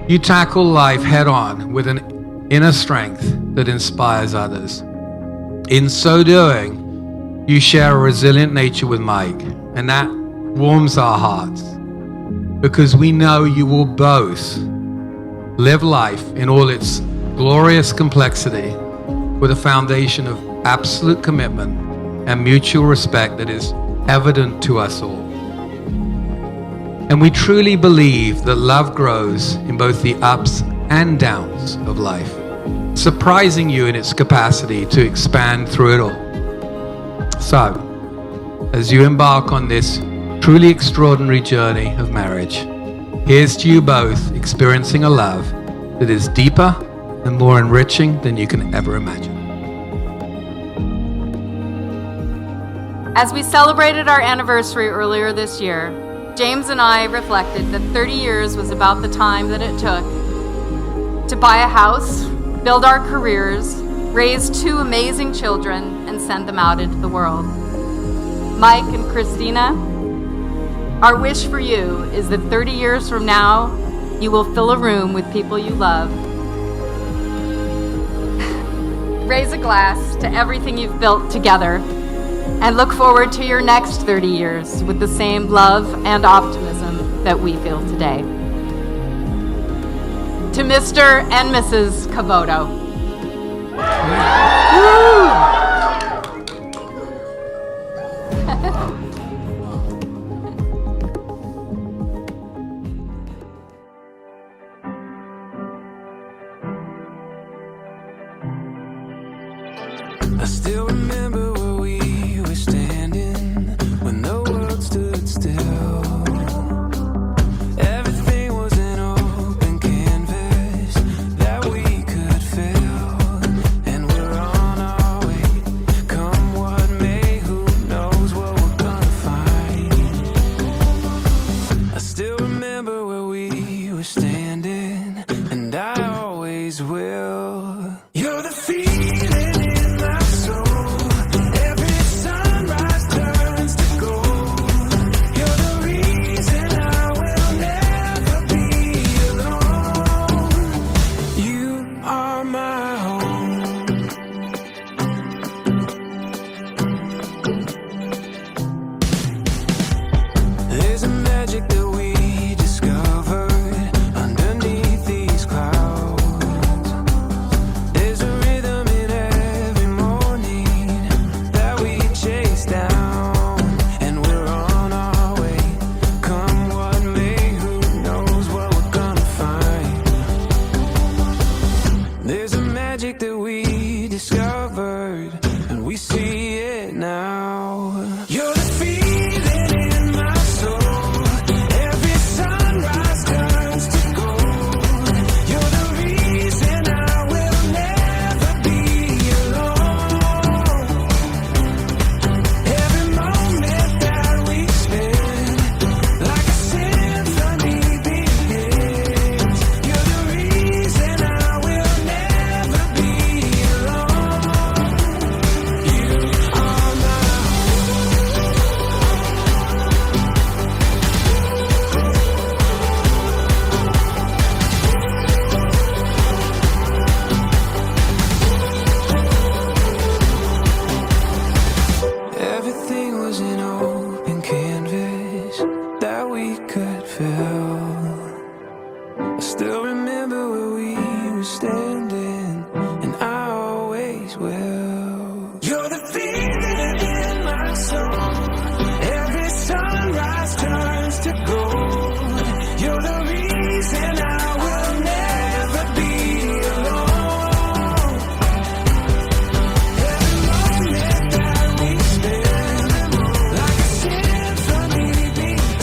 You tackle life head on with an inner strength that inspires others. In so doing, you share a resilient nature with Mike, and that warms our hearts because we know you will both live life in all its glorious complexity with a foundation of absolute commitment and mutual respect that is evident to us all. And we truly believe that love grows in both the ups and downs of life, surprising you in its capacity to expand through it all. So, as you embark on this truly extraordinary journey of marriage, here's to you both experiencing a love that is deeper and more enriching than you can ever imagine. As we celebrated our anniversary earlier this year, James and I reflected that 30 years was about the time that it took to buy a house, build our careers, raise 2 amazing children, and send them out into the world. Mike and Christina, our wish for you is that 30 years from now, you will fill a room with people you love. Raise a glass to everything you've built together, and look forward to your next 30 years with the same love and optimism that we feel today. To Mr. and Mrs. Caboto. I still remember where we were standing when the world stood still. Everything was an open canvas that we could fill, and we're on our way. Come what may, who knows what we're gonna find. I still remember where we were standing, and I always will. You're the feeling in my soul. Every sunrise turns to gold. You're the reason I will never be alone. You are my home. There's a magic that we discovered underneath these clouds. There's a rhythm in every morning that we chase down, and we're on our way. Come what may, who knows what we're gonna find. There's a magic that we discovered, and we see it now. You're the feeling in my soul. Every sunrise turns to gold. You're the reason I will never be alone. Every moment that we spend, like a symphony begins. You're the reason I will never be alone. You are my everything was an open canvas that we could fill. I still remember where we were standing, and I always will. You're the feeling in my soul. Every sunrise turns to gold. You're the reason I will never be alone. Every moment that we spend, like a symphony begins.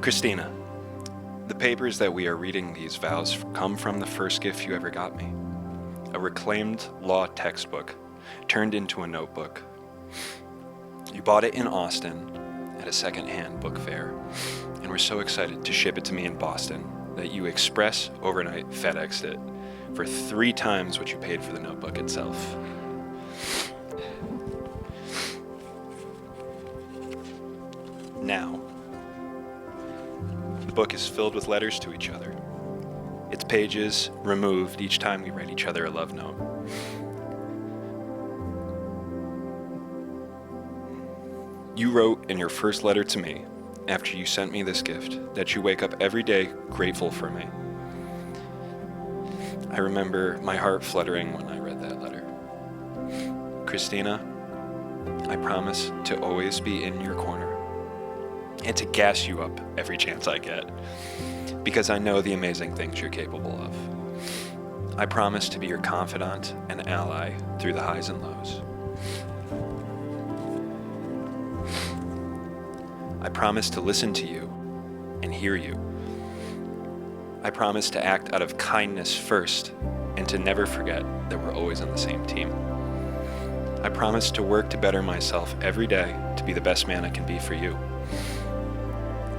Christina, the papers that we are reading these vows come from the first gift you ever got me. A reclaimed law textbook turned into a notebook. You bought it in Austin at a secondhand book fair and were so excited to ship it to me in Boston that you express overnight FedExed it for 3 times what you paid for the notebook itself. Now, the book is filled with letters to each other. Its pages removed each time we write each other a love note. You wrote in your first letter to me, after you sent me this gift, that you wake up every day grateful for me. I remember my heart fluttering when I read that letter. Christina, I promise to always be in your corner and to gas you up every chance I get, because I know the amazing things you're capable of. I promise to be your confidant and ally through the highs and lows. I promise to listen to you and hear you. I promise to act out of kindness first and to never forget that we're always on the same team. I promise to work to better myself every day to be the best man I can be for you.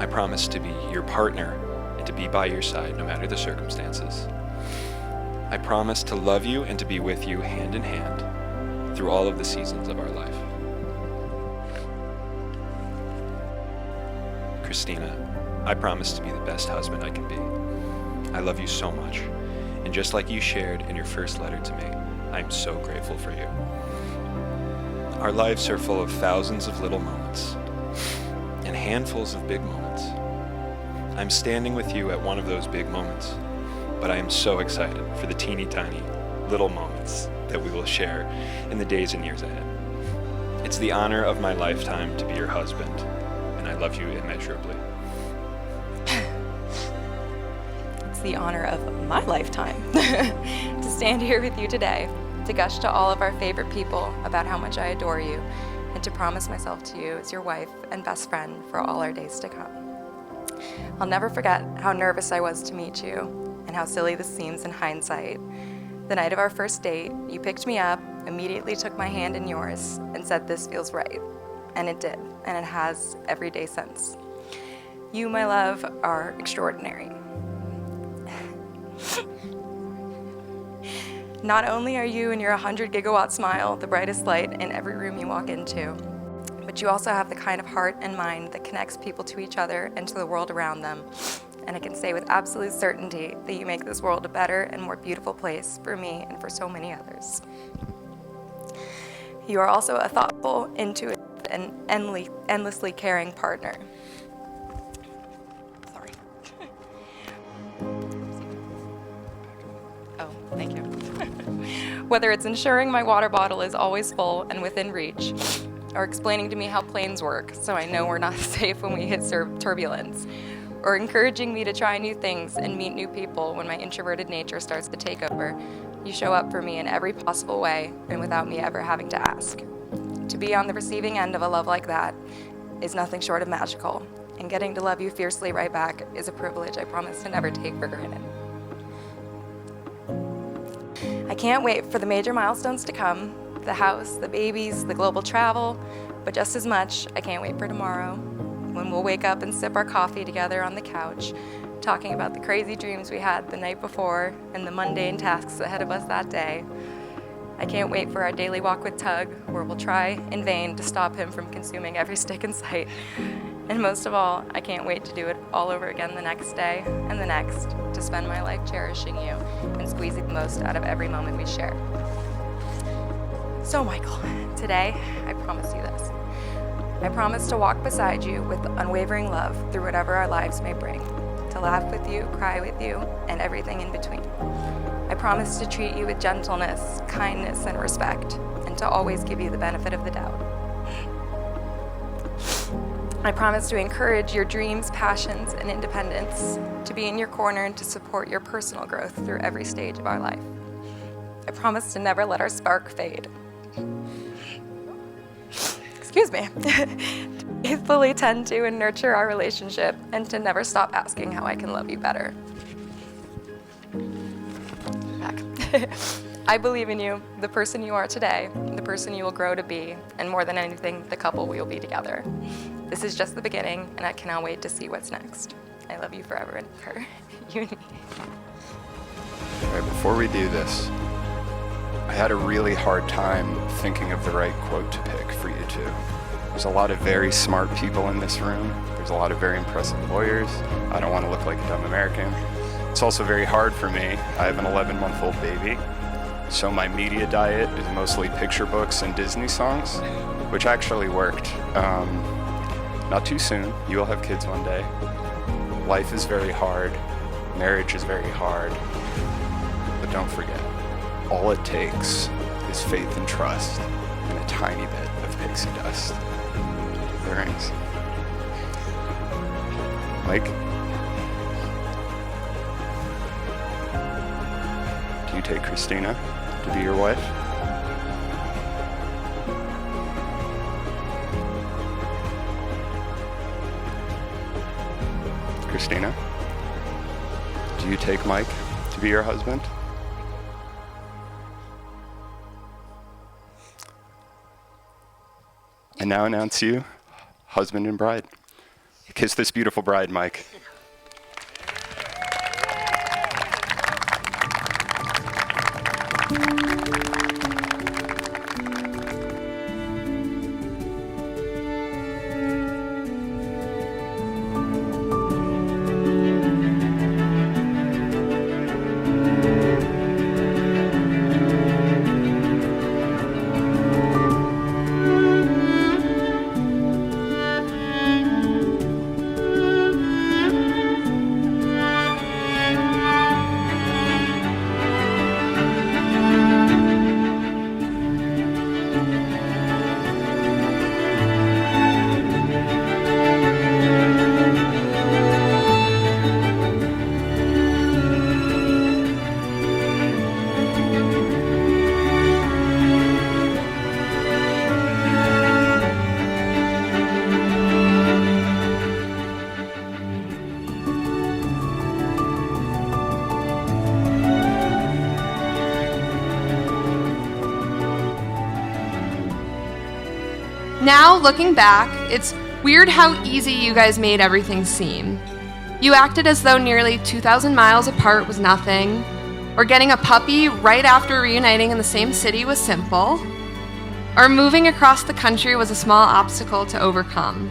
I promise to be your partner and to be by your side no matter the circumstances. I promise to love you and to be with you hand in hand through all of the seasons of our life. Christina, I promise to be the best husband I can be. I love you so much, and just like you shared in your first letter to me, I am so grateful for you. Our lives are full of thousands of little moments and handfuls of big moments. I'm standing with you at one of those big moments, but I am so excited for the teeny tiny little moments that we will share in the days and years ahead. It's the honor of my lifetime to be your husband, and I love you immeasurably. It's the honor of my lifetime to stand here with you today, to gush to all of our favorite people about how much I adore you, and to promise myself to you as your wife and best friend for all our days to come. I'll never forget how nervous I was to meet you and how silly this seems in hindsight. The night of our first date, you picked me up, immediately took my hand in yours, and said, "This feels right." And it did, and it has every day since. You, my love, are extraordinary. Not only are you and your 100 gigawatt smile the brightest light in every room you walk into, but you also have the kind of heart and mind that connects people to each other and to the world around them. And I can say with absolute certainty that you make this world a better and more beautiful place for me and for so many others. You are also a thoughtful, intuitive, and endlessly caring partner. Sorry. Oh, thank you. Whether it's ensuring my water bottle is always full and within reach, or explaining to me how planes work so I know we're not safe when we hit turbulence, or encouraging me to try new things and meet new people when my introverted nature starts to take over, you show up for me in every possible way and without me ever having to ask. To be on the receiving end of a love like that is nothing short of magical, and getting to love you fiercely right back is a privilege I promise to never take for granted. I can't wait for the major milestones to come, the house, the babies, the global travel, but just as much, I can't wait for tomorrow, when we'll wake up and sip our coffee together on the couch, talking about the crazy dreams we had the night before and the mundane tasks ahead of us that day. I can't wait for our daily walk with Tug, where we'll try in vain to stop him from consuming every stick in sight. And most of all, I can't wait to do it all over again the next day and the next, to spend my life cherishing you and squeezing the most out of every moment we share. So, Michael, today I promise you this. I promise to walk beside you with unwavering love through whatever our lives may bring, to laugh with you, cry with you, and everything in between. I promise to treat you with gentleness, kindness, and respect, and to always give you the benefit of the doubt. I promise to encourage your dreams, passions, and independence, to be in your corner and to support your personal growth through every stage of our life. I promise to never let our spark fade. Excuse me. To faithfully tend to and nurture our relationship, and to never stop asking how I can love you better. Back. I believe in you, the person you are today, the person you will grow to be, and more than anything, the couple we will be together. This is just the beginning, and I cannot wait to see what's next. I love you forever and ever. You and me. All right, before we do this, I had a really hard time thinking of the right quote to pick for you two. There's a lot of very smart people in this room. There's a lot of very impressive lawyers. I don't want to look like a dumb American. It's also very hard for me. I have an 11-month-old baby, so my media diet is mostly picture books and Disney songs, which actually worked. Not too soon. You will have kids one day. Life is very hard. Marriage is very hard. But don't forget, all it takes is faith and trust and a tiny bit of pixie dust. The rings. Mike? Do you take Christina to be your wife? Christina? Do you take Mike to be your husband? I now announce you husband and bride. Kiss this beautiful bride, Mike. Now, looking back, it's weird how easy you guys made everything seem. You acted as though nearly 2,000 miles apart was nothing, or getting a puppy right after reuniting in the same city was simple, or moving across the country was a small obstacle to overcome.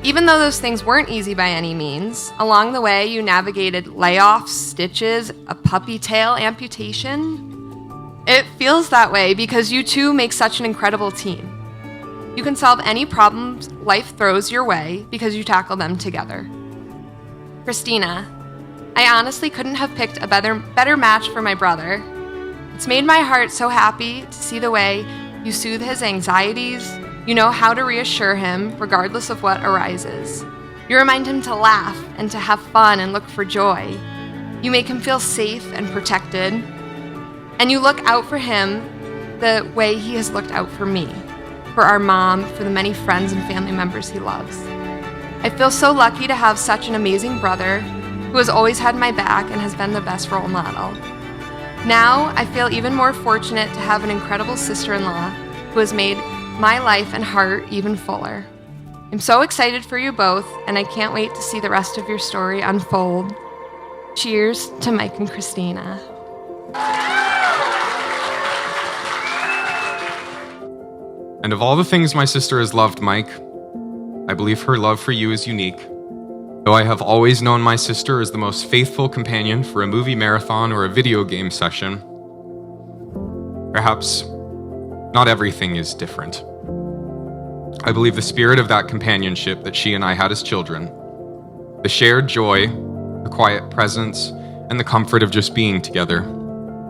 Even though those things weren't easy by any means, along the way you navigated layoffs, stitches, a puppy tail amputation. It feels that way because you two make such an incredible team. You can solve any problems life throws your way because you tackle them together. Christina, I honestly couldn't have picked a better match for my brother. It's made my heart so happy to see the way you soothe his anxieties. You know how to reassure him regardless of what arises. You remind him to laugh and to have fun and look for joy. You make him feel safe and protected. And you look out for him the way he has looked out for me, for our mom, for the many friends and family members he loves. I feel so lucky to have such an amazing brother who has always had my back and has been the best role model. Now, I feel even more fortunate to have an incredible sister-in-law who has made my life and heart even fuller. I'm so excited for you both, and I can't wait to see the rest of your story unfold. Cheers to Mike and Christina. And of all the things my sister has loved, Mike, I believe her love for you is unique. Though I have always known my sister as the most faithful companion for a movie marathon or a video game session, perhaps not everything is different. I believe the spirit of that companionship that she and I had as children, the shared joy, the quiet presence, and the comfort of just being together,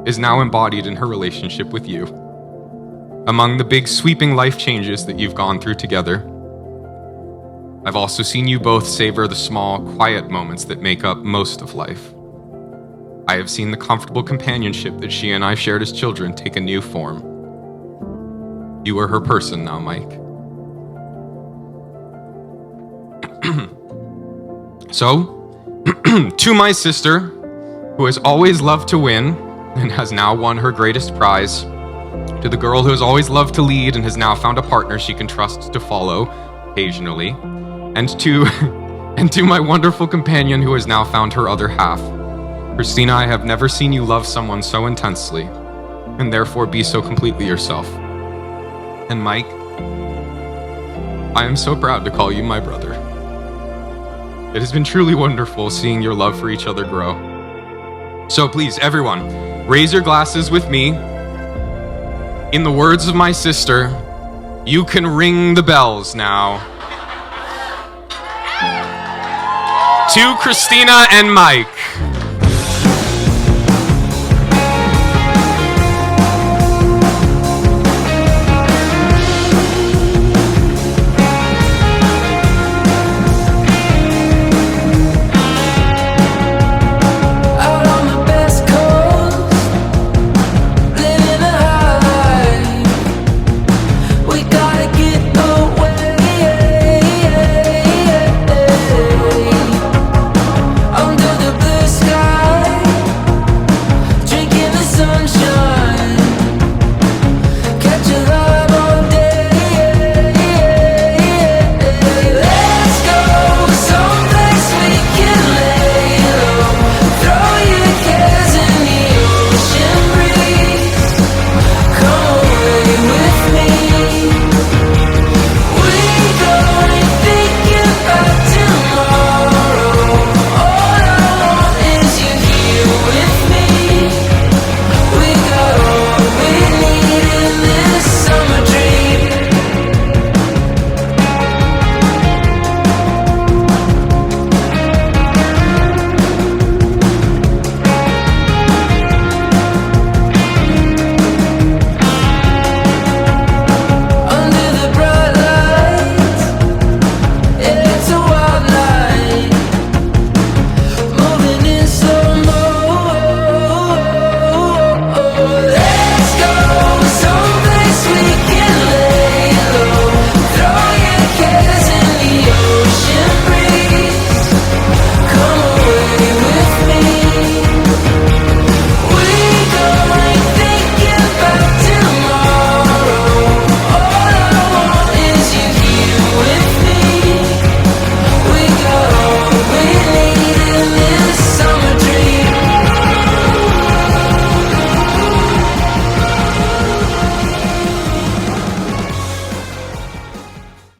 is now embodied in her relationship with you. Among the big sweeping life changes that you've gone through together, I've also seen you both savor the small, quiet moments that make up most of life. I have seen the comfortable companionship that she and I shared as children take a new form. You are her person now, Mike. So, to my sister, who has always loved to win, and has now won her greatest prize. To the girl who has always loved to lead and has now found a partner she can trust to follow occasionally. And to my wonderful companion who has now found her other half. Christina, I have never seen you love someone so intensely, and therefore be so completely yourself. And Mike, I am so proud to call you my brother. It has been truly wonderful seeing your love for each other grow. So please, everyone, raise your glasses with me. In the words of my sister, you can ring the bells now. To Christina and Mike.